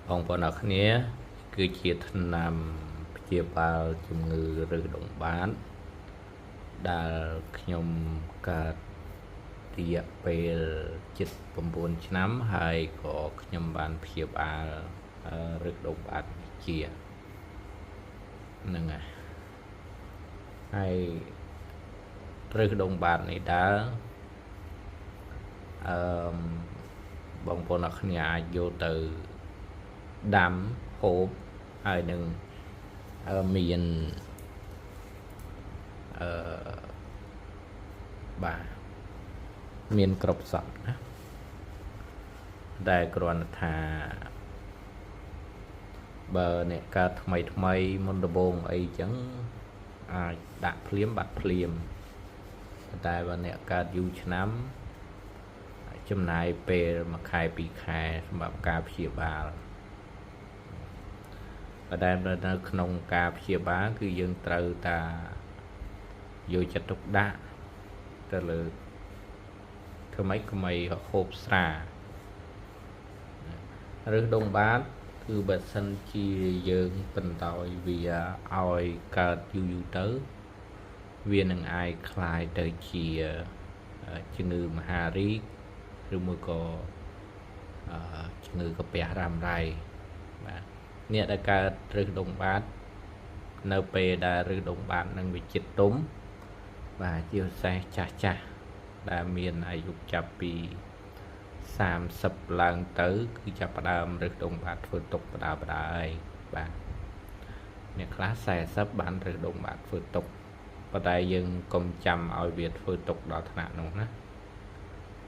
បងប្អូនអរគ្នាគឺជាថ្នាំព្យាបាលជំងឺឬដង្បាតដែលខ្ញុំកើតរយៈពេលជិត9ឆ្នាំហើយក៏ខ្ញុំបានព្យាបាលឬដង្បាតជាហ្នឹងហើយឬដង្បាតនេះដែរបងប្អូនអរគ្នាអាចយកទៅដាំហូបហើយនឹងមានបាទមានគ្រប់សពណាដែលគ្រាន់ថាបើអ្នកកើតថ្មីមុនដំបូងអីចឹងអាចដាក់ភ្លាមបាត់ភ្លាមតែបើអ្នកកើតយូរឆ្នាំចំណាយពេល1ខែ2ខែសម្រាប់ការព្យាបាលប៉ុន្តែនៅក្នុងការព្យាបាលគឺយើងត្រូវតាយកចិត្តទុកដាក់ទៅលើធ្វើម៉េចកុំឲ្យហូបស្រាឬដងបាតគឺបើសិនជាយើងបន្តឲ្យវាឲ្យកើតយូរទៅវានឹងអាចคล้ายទៅជាជំងឺមហារីកឬមួយក៏ជំងឺកាពះរ៉ាំរ៉ៃបាទអ្នកដែលកើតរឹសដងបាតនៅពេលដែលរឹសដងបាតនឹងវាជិតទុំបាទជាពិសេសចាស់ដែលមានអាយុចាប់ពី30ឡើងទៅគឺចាប់ផ្ដើមរឹសដងបាតធ្វើទុកបដាហើយបាទអ្នកខ្លះ40បានរឹសដងបាតធ្វើទុកប៉ុន្តែយើងកុំចាំឲ្យវាធ្វើទុកដល់ថ្នាក់នោះណា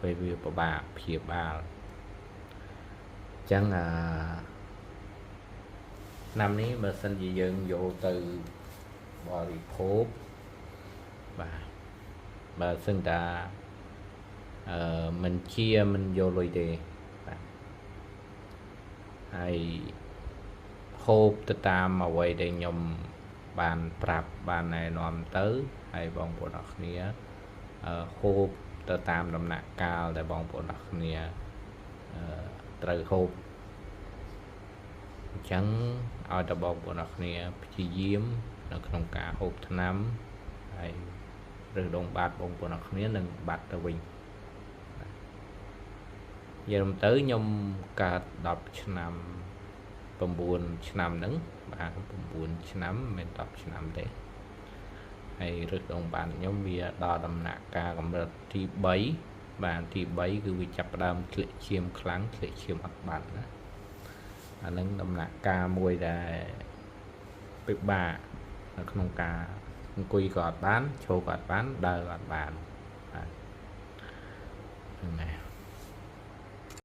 ពេលវាពិបាកព្យាបាលអញ្ចឹងឆ្នាំនេះបើសិនជាយើងយកទៅបរិភោគបាទបើសិនតាមិនជាមិនយកលុយទេបាទហើយហូបទៅតាមអ្វីដែលខ្ញុំបានប្រាប់បានណែនាំទៅហើយបងប្អូនអរគ្នាហូបទៅតាមដំណាក់កាលដែលបងប្អូនអរគ្នាត្រូវហូបអញ្ចឹងឲ្យតបងប្អូនអរគ្នាព្យាយាមនៅក្នុងការហូបថ្នាំហើយឬដងបាតបងប្អូនអរគ្នានឹងបាត់ទៅវិញនិយាយទៅខ្ញុំកើត10ឆ្នាំ9ឆ្នាំហ្នឹងបាទ9ឆ្នាំមិន10ឆ្នាំទេហើយរឹសដងបាតខ្ញុំវាដល់ដំណាក់កាលកម្រិតទី3បាទទី3គឺវាចាប់ផ្ដើមធ្លាក់ឈាមខ្លាំងធ្លាក់ឈាមអត់បាត់ណាអានឹងដំណាក់កាលមួយដែលពិបាកនៅក្នុងការអង្គុយក៏អត់បានឈរក៏អត់បានដើរក៏អត់បានបាទហ្នឹងហើយ